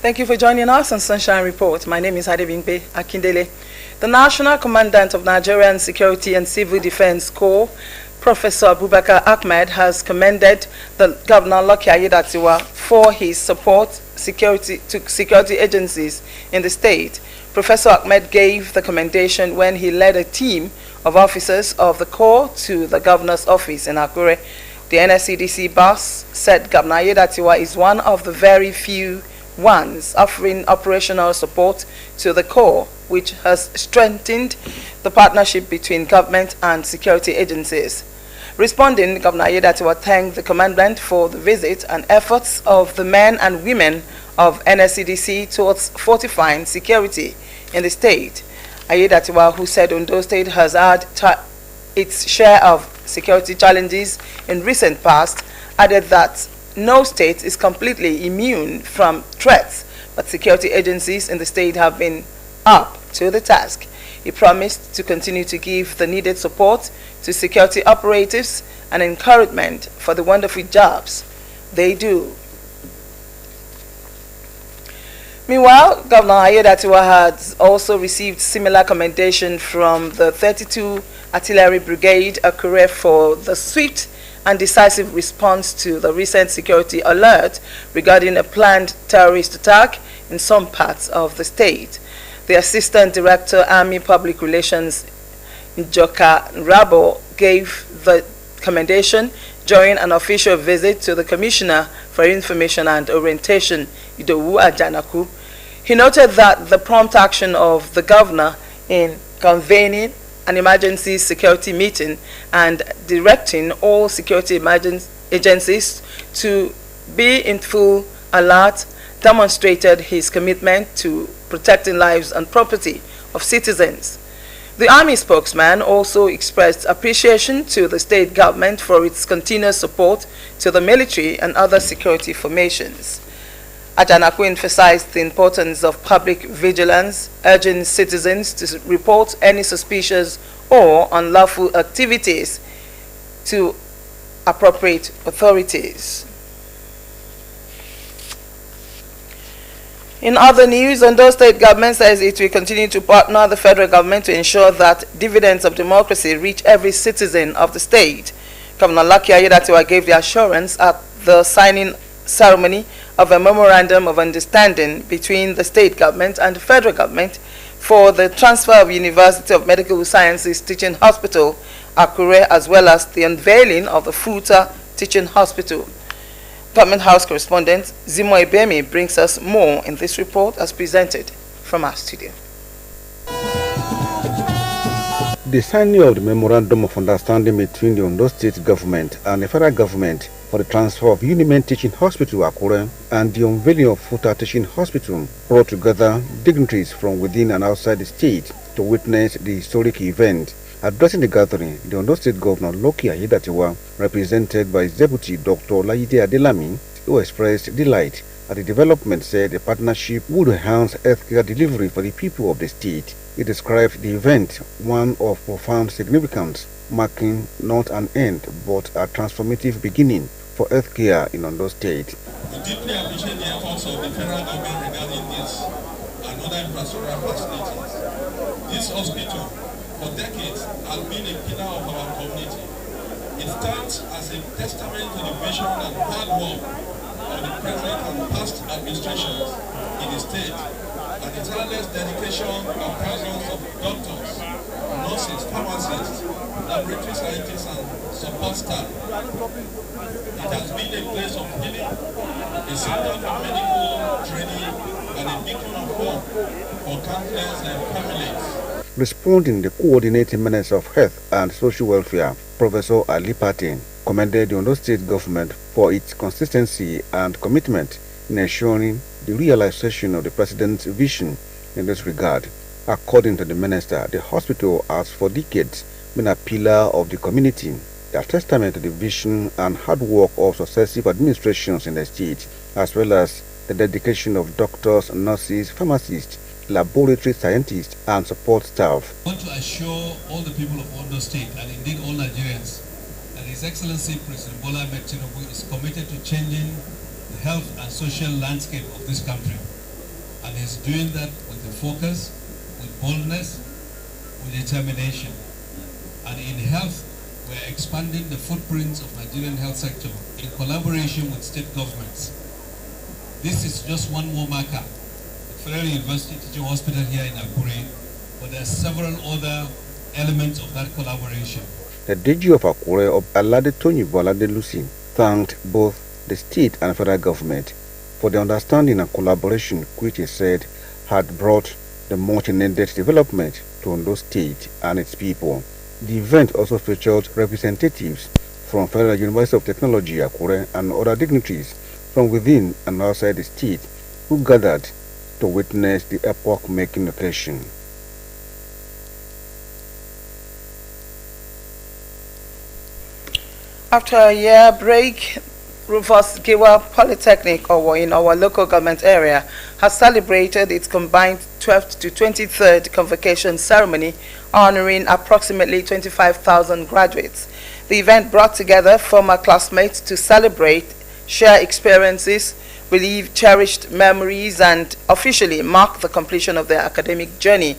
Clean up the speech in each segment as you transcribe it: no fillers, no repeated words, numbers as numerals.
Thank you for joining us on Sunshine Report. My name is Adebimpe Akindele. The National Commandant of Nigerian Security and Civil Defense Corps, Professor Abubakar Ahmed, has commended the Governor Lucky Aiyedatiwa for his support to security agencies in the state. Professor Ahmed gave the commendation when he led a team of officers of the Corps to the Governor's office in Akure. The NSCDC boss said Governor Aiyedatiwa is one of the very few ones offering operational support to the Corps, which has strengthened the partnership between government and security agencies. Responding, Governor Aiyedatiwa thanked the commandant for the visit and efforts of the men and women of NSCDC towards fortifying security in the state. Aiyedatiwa, who said Ondo State has had its share of security challenges in recent past, added that no state is completely immune from threats, but security agencies in the state have been up to the task. He promised to continue to give the needed support to security operatives and encouragement for the wonderful jobs they do. Meanwhile, Governor Aiyedatiwa has also received similar commendation from the 32 Artillery Brigade Akure for the swift and decisive response to the recent security alert regarding a planned terrorist attack in some parts of the state. The Assistant Director, Army Public Relations, Njoka Rabo, gave the commendation during an official visit to the Commissioner for Information and Orientation, Idowu Ajanaku. He noted that the prompt action of the governor in convening an emergency security meeting and directing all security agencies to be in full alert demonstrated his commitment to protecting lives and property of citizens. The Army spokesman also expressed appreciation to the state government for its continuous support to the military and other security formations. Ajanaku emphasized the importance of public vigilance, urging citizens to report any suspicious or unlawful activities to appropriate authorities. In other news, Ondo State government says it will continue to partner the federal government to ensure that dividends of democracy reach every citizen of the state. Governor Lucky Aiyedatiwa gave the assurance at the signing ceremony of a memorandum of understanding between the state government and the federal government for the transfer of University of Medical Sciences Teaching Hospital, Akure, as well as the unveiling of the Futa Teaching Hospital. Government House correspondent Zimo Ebemi brings us more in this report as presented from our studio. The signing of the Memorandum of Understanding between the Ondo State government and the federal government for the transfer of Unimen Teaching Hospital Akure and the unveiling of Futa Teaching Hospital brought together dignitaries from within and outside the state to witness the historic event. Addressing the gathering, the Ondo State Governor Lucky Aiyedatiwa, represented by his deputy Dr. Laide Adelami, who expressed delight at the development, said the partnership would enhance healthcare delivery for the people of the state. He described the event one of profound significance, marking not an end but a transformative beginning for healthcare in Ondo State. We deeply appreciate the efforts of the federal government regarding this and other infrastructural facilities. This hospital, for decades, has been a pillar of our community. It stands as a testament to the vision and hard work of the present and past administrations in the state, and the tireless dedication of thousands of doctors, nurses, pharmacists, laboratory scientists, and support staff. It has been a place of healing, a center for medical training, and a beacon of hope for countless families. Responding, the coordinating Minister of Health and Social Welfare, Professor Ali Patin, commended the Ondo State government for its consistency and commitment in ensuring the realization of the President's vision in this regard. According to the Minister, the hospital has for decades been a pillar of the community, a testament to the vision and hard work of successive administrations in the state, as well as the dedication of doctors, nurses, pharmacists, laboratory scientists, and support staff. I want to assure all the people of Ondo State, and indeed all Nigerians, that His Excellency President Bola Ahmed Tinubu is committed to changing the health and social landscape of this country. And he's doing that with a focus, with boldness, with determination. And in health, we're expanding the footprints of Nigerian health sector in collaboration with state governments. This is just one more marker. The Federal University Teaching Hospital here in Akure, but there are several other elements of that collaboration. The DG of Akure, Alade Tony Bolade Lucy, thanked both the state and federal government for the understanding and collaboration which he said had brought the much-needed development to Ondo State and its people. The event also featured representatives from Federal University of Technology, Akure, and other dignitaries from within and outside the state who gathered to witness the epoch-making occasion. After a year break, Rufus Giwa Polytechnic, or in our local government area, has celebrated its combined 12th to 23rd convocation ceremony, honoring approximately 25,000 graduates. The event brought together former classmates to celebrate, share experiences, relive cherished memories, and officially mark the completion of their academic journey.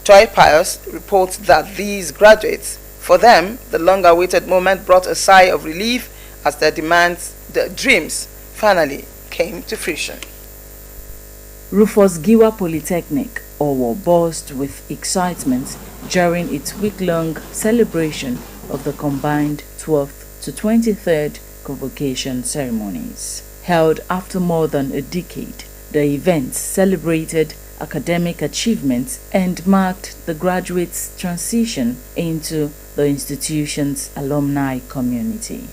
Joy Pius reports that these graduates, for them, the long-awaited moment brought a sigh of relief as their dreams finally came to fruition. Rufus Giwa Polytechnic, or buzzed with excitement during its week-long celebration of the combined 12th to 23rd convocation ceremonies. Held after more than a decade, the event celebrated academic achievements and marked the graduates' transition into the institution's alumni community.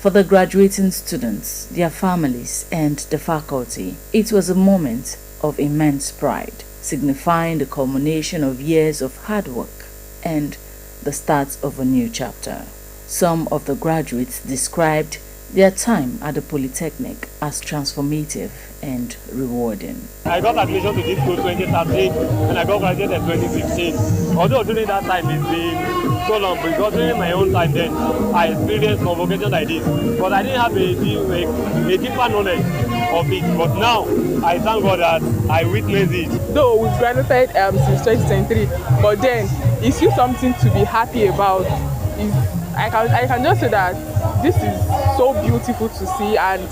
For the graduating students, their families, and the faculty, it was a moment of immense pride, signifying the culmination of years of hard work and the start of a new chapter. Some of the graduates described their time at the Polytechnic as transformative and rewarding. I got admission to this school 2013 and I got graduated in 2015. Although during that time it's been so long, because during my own time then I experienced convocation like this, but I didn't have a deeper knowledge of it. But now I thank God that I witnessed it. Though we graduated since 2023, but then it's still something to be happy about. I can just say that this is so beautiful to see, and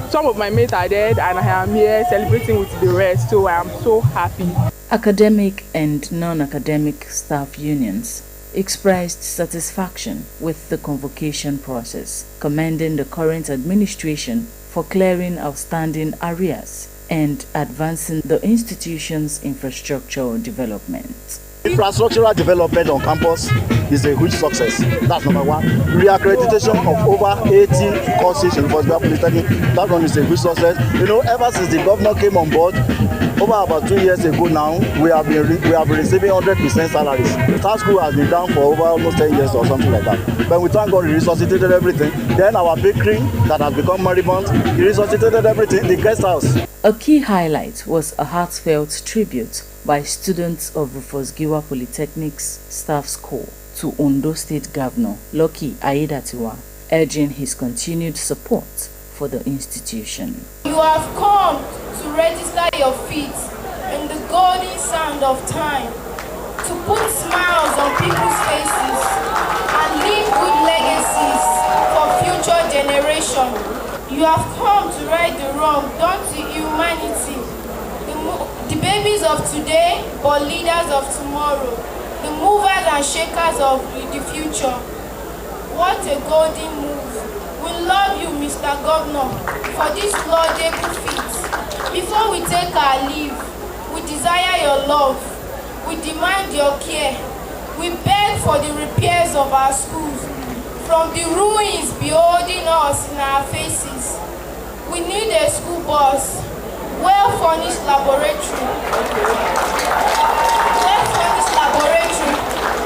some of my mates are dead and I am here celebrating with the rest, so I am so happy. Academic and non-academic staff unions expressed satisfaction with the convocation process, commending the current administration for clearing outstanding arrears and advancing the institution's infrastructural development. Infrastructural development on campus is a huge success. That's number one. Reaccreditation of over 80 courses in Rufus Giwa Polytechnic. That one is a huge success. You know, ever since the governor came on board, over about 2 years ago now, we have been receiving 100% salaries. The staff school has been down for over almost 10 years or something like that. But we thank God he resuscitated everything. Then our bakery that has become moribund, he resuscitated everything. The guest house. A key highlight was a heartfelt tribute by students of Rufus Giwa Polytechnic's staff school to Ondo State Governor Lucky Aiyedatiwa, urging his continued support for the institution. You have come to register your feet in the golden sand of time, to put smiles on people's faces and leave good legacies for future generations. You have come to right the wrong done to humanity. The babies of today, but leaders of tomorrow. The movers and shakers of the future. What a golden move. We love you, Mr. Governor, for this laudable feat. Before we take our leave, we desire your love. We demand your care. We beg for the repairs of our schools, from the ruins beholding us in our faces. We need a school bus, well-furnished laboratory,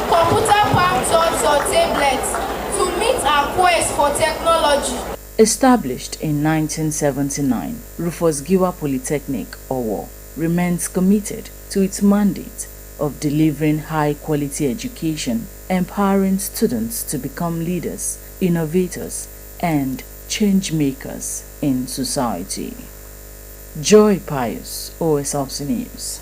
computer palm tops or tablets to meet our quest for technology. Established in 1979, Rufus Giwa Polytechnic, OWO, remains committed to its mandate of delivering high-quality education, empowering students to become leaders, innovators, and change makers in society. Joy Pius, Osrc News.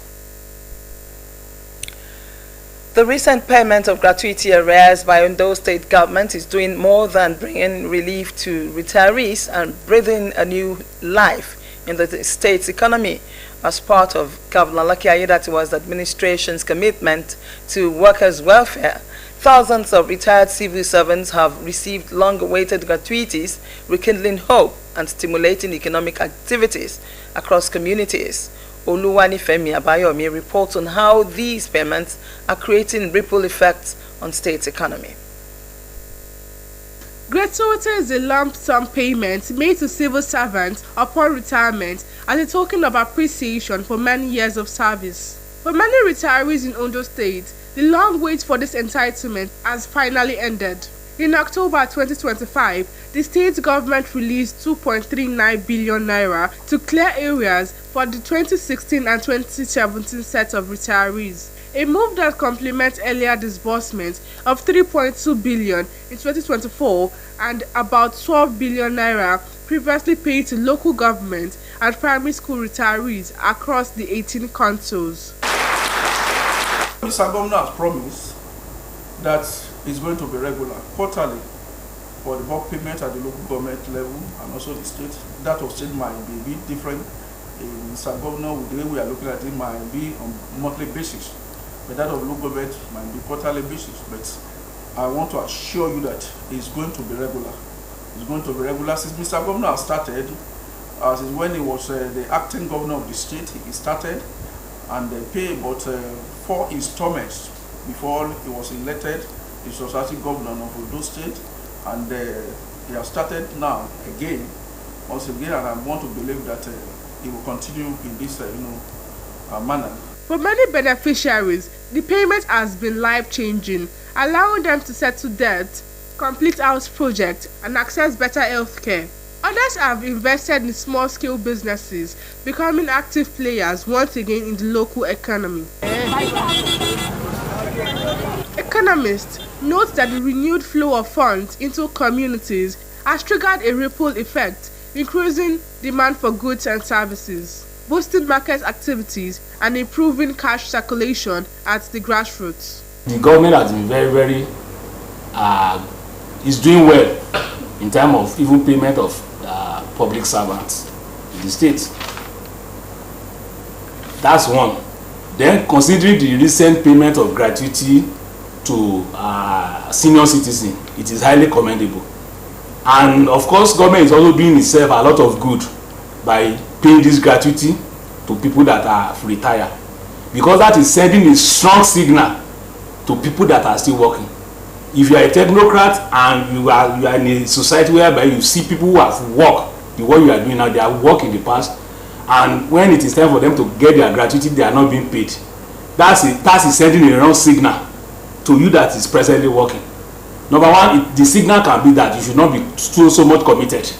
The recent payment of gratuity arrears by Ondo State government is doing more than bringing relief to retirees and breathing a new life in the state's economy as part of Governor Lucky Aiyedatiwa's administration's commitment to workers' welfare. Thousands of retired civil servants have received long-awaited gratuities, rekindling hope and stimulating economic activities across communities. Oluwanifemi Abayomi reports on how these payments are creating ripple effects on state's economy. Gratuity is a lump sum payment made to civil servants upon retirement as a token of appreciation for many years of service. For many retirees in Ondo State, the long wait for this entitlement has finally ended. In October 2025, the state government released 2.39 billion naira to clear areas for the 2016 and 2017 set of retirees, a move that complements earlier disbursements of 3.2 billion in 2024 and about 12 billion naira previously paid to local government and primary school retirees across the 18 councils. Mr. Governor has promised that it's going to be regular, quarterly, for the bulk payment at the local government level and also the state. That of state might be a bit different. Mr. Governor, the way we are looking at it might be on a monthly basis, but that of local government might be quarterly basis. But I want to assure you that it's going to be regular. It's going to be regular. Since Mr. Governor has started, since when he was the acting governor of the state, he started and they pay about 4 installments before he was elected. He was actually governor of Ondo State, and he has started now again, once again, and I want to believe that he will continue in this manner. For many beneficiaries, the payment has been life-changing, allowing them to settle debt, complete house projects, and access better health care. Others have invested in small-scale businesses, becoming active players once again in the local economy. Economists note that the renewed flow of funds into communities has triggered a ripple effect, increasing demand for goods and services, boosting market activities, and improving cash circulation at the grassroots. The government has been very, is doing well in terms of even payment of public servants in the state. That's one. Then, considering the recent payment of gratuity to senior citizens, it is highly commendable. And of course, government is also doing itself a lot of good by paying this gratuity to people that are retired, because that is sending a strong signal to people that are still working. If you are a technocrat and you are in a society whereby you see people who have worked, the work you are doing now, they have worked in the past, and when it is time for them to get their gratuity, they are not being paid. That is sending a wrong signal to you that is presently working. Number one, the signal can be that you should not be so much committed,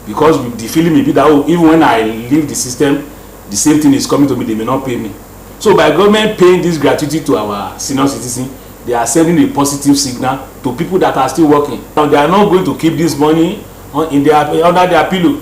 because the feeling may be that, oh, even when I leave the system, the same thing is coming to me, they may not pay me. So by government paying this gratuity to our senior citizens, they are sending a positive signal to people that are still working. Now they are not going to keep this money under their pillow.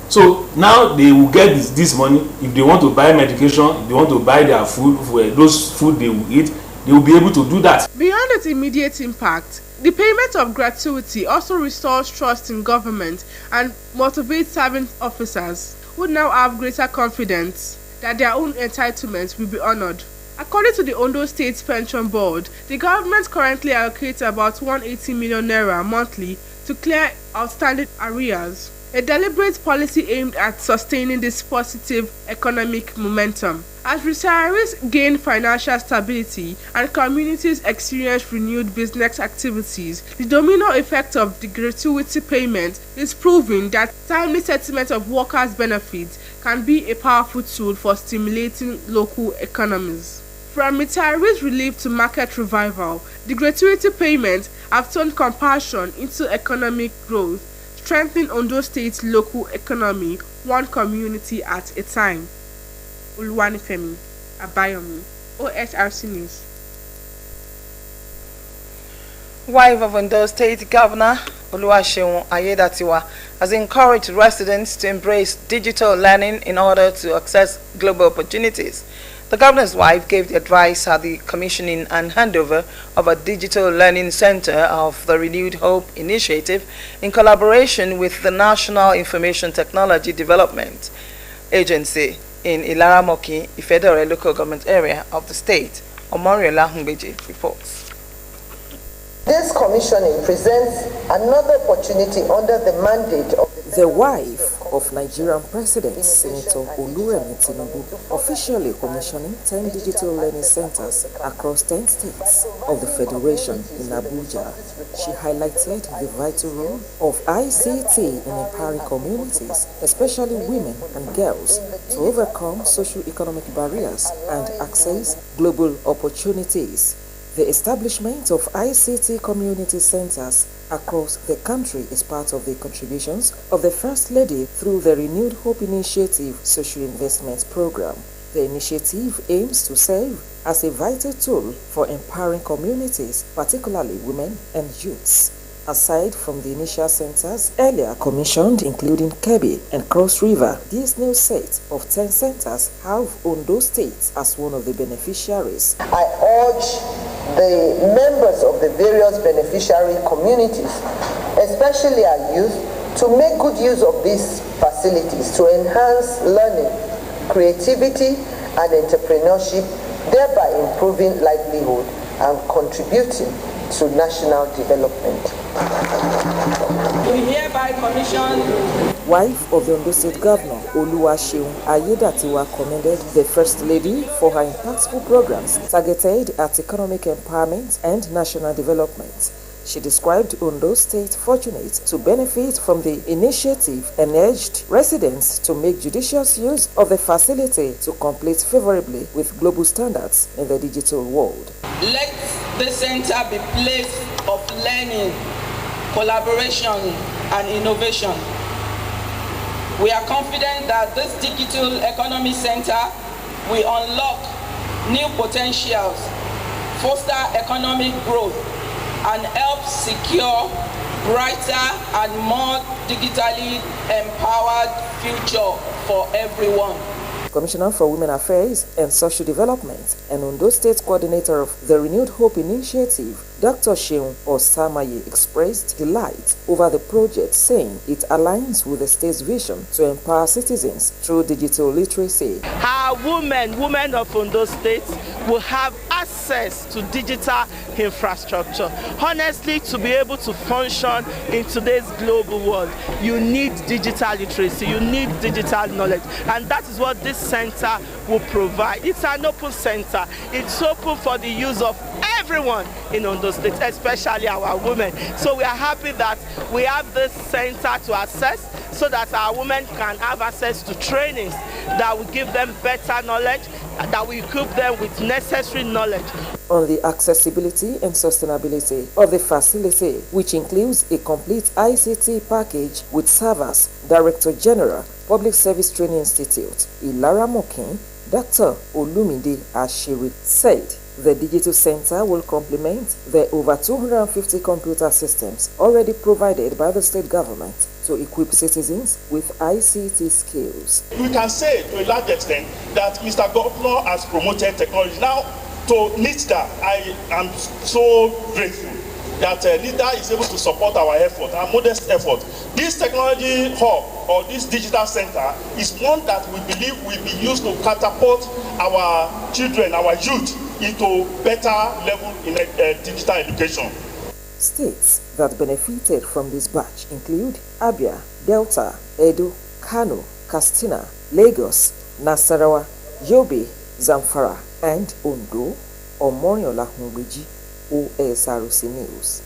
So now they will get this money. If they want to buy medication, if they want to buy their food, those food they will eat, they will be able to do that. Beyond its immediate impact, the payment of gratuity also restores trust in government and motivates serving officers who now have greater confidence that their own entitlements will be honored. According to the Ondo State Pension Board, the government currently allocates about 180 million naira monthly to clear outstanding arrears, a deliberate policy aimed at sustaining this positive economic momentum. As retirees gain financial stability and communities experience renewed business activities, the domino effect of the gratuity payment is proving that timely settlement of workers' benefits can be a powerful tool for stimulating local economies. From retirees' relief to market revival, the gratuity payments have turned compassion into economic growth, strengthening Ondo State's local economy, one community at a time. Oluwanifemi Abayomi, Osrc News. Wife of Ondo State Governor Oluwaseun Ayedatiwa has encouraged residents to embrace digital learning in order to access global opportunities. The governor's wife gave the advice at the commissioning and handover of a digital learning center of the Renewed Hope initiative in collaboration with the National Information Technology Development Agency in Ilaramoki, Ifedore local government area of the state. Omoriola Humbeji reports. This commissioning presents another opportunity under the mandate of the wife of Nigerian President Senator Oluremi Tinubu officially commissioning 10 digital learning centers across 10 states of the Federation in Abuja. She highlighted the vital role of ICT in empowering communities, especially women and girls, to overcome socio-economic barriers and access global opportunities. The establishment of ICT community centers across the country is part of the contributions of the First Lady through the Renewed Hope Initiative Social Investment Program. The initiative aims to serve as a vital tool for empowering communities, particularly women and youths. Aside from the initial centers earlier commissioned, including Kebbi and Cross River, this new set of 10 centers have Ondo State as one of the beneficiaries. I urge the members of the various beneficiary communities, especially our youth, to make good use of these facilities to enhance learning, creativity, and entrepreneurship, thereby improving livelihood and contributing to national development. We hereby commission. Wife of the Ondo State Governor Oluwaseun Ayedatiwa commended the First Lady for her impactful programs targeted at economic empowerment and national development. She described Ondo State fortunate to benefit from the initiative and urged residents to make judicious use of the facility to compete favorably with global standards in the digital world. Let the center be a place of learning, collaboration, and innovation. We are confident that this digital economy center will unlock new potentials, foster economic growth, and help secure brighter and more digitally empowered future for everyone. Commissioner for Women Affairs and Social Development and Ondo State Coordinator of the Renewed Hope Initiative, Dr. Sheun Osamaye, expressed delight over the project, saying it aligns with the state's vision to empower citizens through digital literacy. Our women of Ondo State will have access to digital infrastructure. Honestly, to be able to function in today's global world, you need digital literacy, you need digital knowledge, and that is what this center will provide. It's an open center. It's open for the use of everyone in Ondo State, especially our women. So we are happy that we have this center to access so that our women can have access to trainings that will give them better knowledge, that will equip them with necessary knowledge. On the accessibility and sustainability of the facility, which includes a complete ICT package with servers, Director General, Public Service Training Institute, Ilaramoki, Dr. Olumide Ashiri said the digital center will complement the over 250 computer systems already provided by the state government to equip citizens with ICT skills. We can say to a large extent that Mr. Governor has promoted technology. Now, to NITDA, I am so grateful that NITDA is able to support our effort, our modest effort. This technology hub or this digital center is one that we believe will be used to catapult our children, our youth, into better level in digital education. States that benefited from this batch include Abia, Delta, Edo, Kano, Katsina, Lagos, Nasarawa, Yobe, Zamfara, and Ondo. Omoriola Humbeji, Osrc News.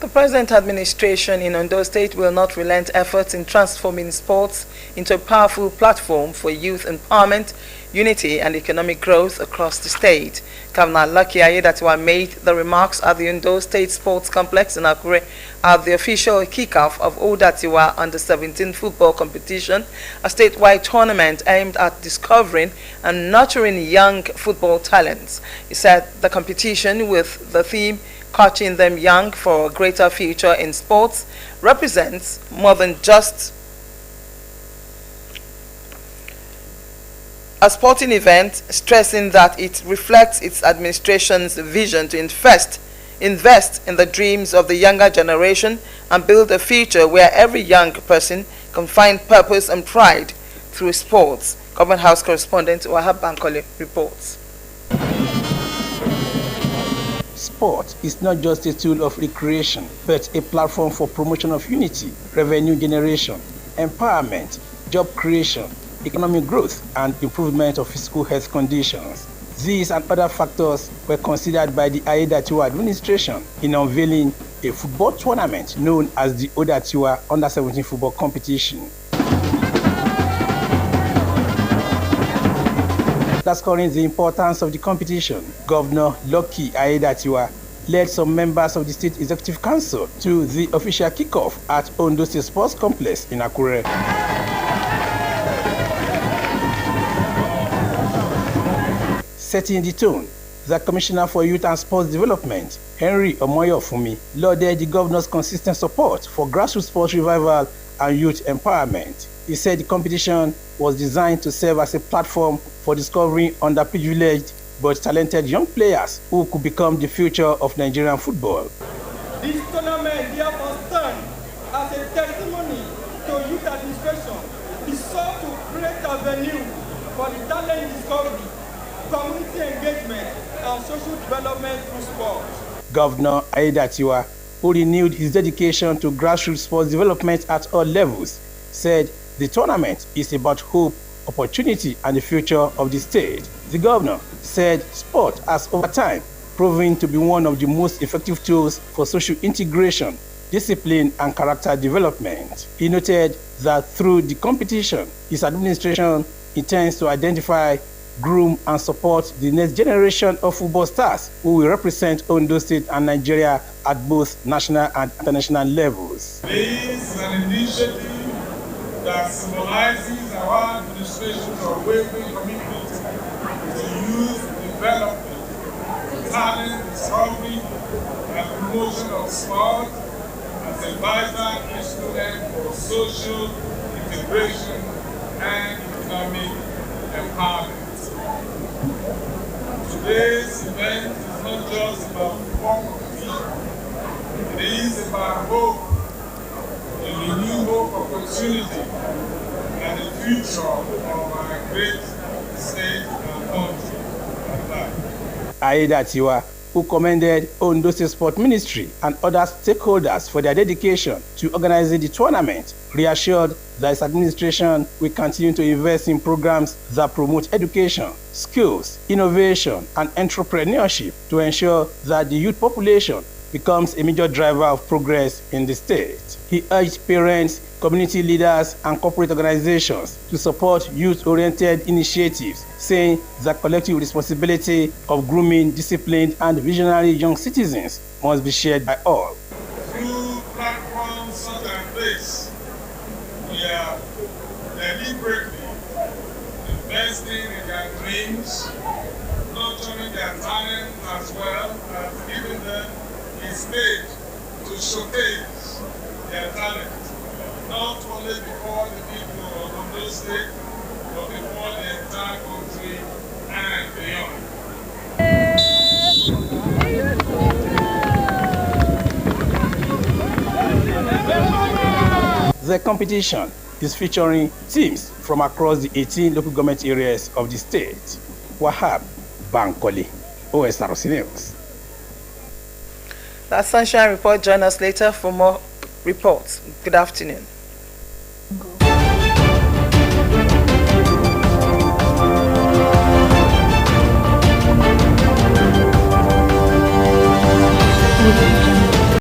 The present administration in Ondo State will not relent efforts in transforming sports into a powerful platform for youth empowerment, unity and economic growth across the state. Governor Lucky Aiyedatiwa made the remarks at the Ondo State Sports Complex in Akure at the official kickoff of Odatiwa Under-17 football competition, a statewide tournament aimed at discovering and nurturing young football talents. He said the competition, with the theme Coaching Them Young for a Greater Future in Sports, represents more than just a sporting event, stressing that it reflects its administration's vision to invest in the dreams of the younger generation and build a future where every young person can find purpose and pride through sports. Government House correspondent Wahab Bankole reports. Sport is not just a tool of recreation, but a platform for promotion of unity, revenue generation, empowerment, job creation, economic growth, and improvement of physical health conditions. These and other factors were considered by the Aiyedatiwa administration in unveiling a football tournament known as the Odatiwa Under-17 football competition. Underscoring the importance of the competition, Governor Lucky Aiyedatiwa led some members of the State Executive Council to the official kickoff at Ondo State Sports Complex in Akure. Setting the tone, the Commissioner for Youth and Sports Development, Henry Omoyofumi, lauded the governor's consistent support for grassroots sports revival and youth empowerment. He said the competition was designed to serve as a platform for discovering underprivileged but talented young players who could become the future of Nigerian football. This tournament therefore stands as a testimony to youth administration, the sought to create a venue for the talent discovery, community engagement, and social development through sport. Governor Aiyedatiwa, who renewed his dedication to grassroots sports development at all levels, said the tournament is about hope, opportunity, and the future of the state. The governor said sport has over time proven to be one of the most effective tools for social integration, discipline, and character development. He noted that through the competition, his administration intends to identify, groom, and support the next generation of football stars who will represent Ondo State and Nigeria at both national and international levels. This is an initiative that symbolizes our administration's unwavering commitment to youth development, talent discovery, and promotion of sport as a vital instrument for social integration and economic empowerment. Today's event is not just about football competition, it is about hope, a renewed hope, opportunity, and the future of our great state and country. Aiyedatiwa, who commended Ondo State Sport Ministry and other stakeholders for their dedication to organizing the tournament, reassured that his administration will continue to invest in programs that promote education, skills, innovation, and entrepreneurship to ensure that the youth population becomes a major driver of progress in the state. He urged parents, community leaders, and corporate organizations to support youth-oriented initiatives, saying the collective responsibility of grooming disciplined and visionary young citizens must be shared by all. Through platforms such as this, we are deliberately investing in their dreams, nurturing their talent as well as giving them a stage to showcase their talent, not only before the people of Ondo State, but before the entire country and beyond. The competition is featuring teams from across the 18 local government areas of the state. Wahab Bankole, Osrc News. That's Sunshine Report. Join us later for more reports. Good afternoon.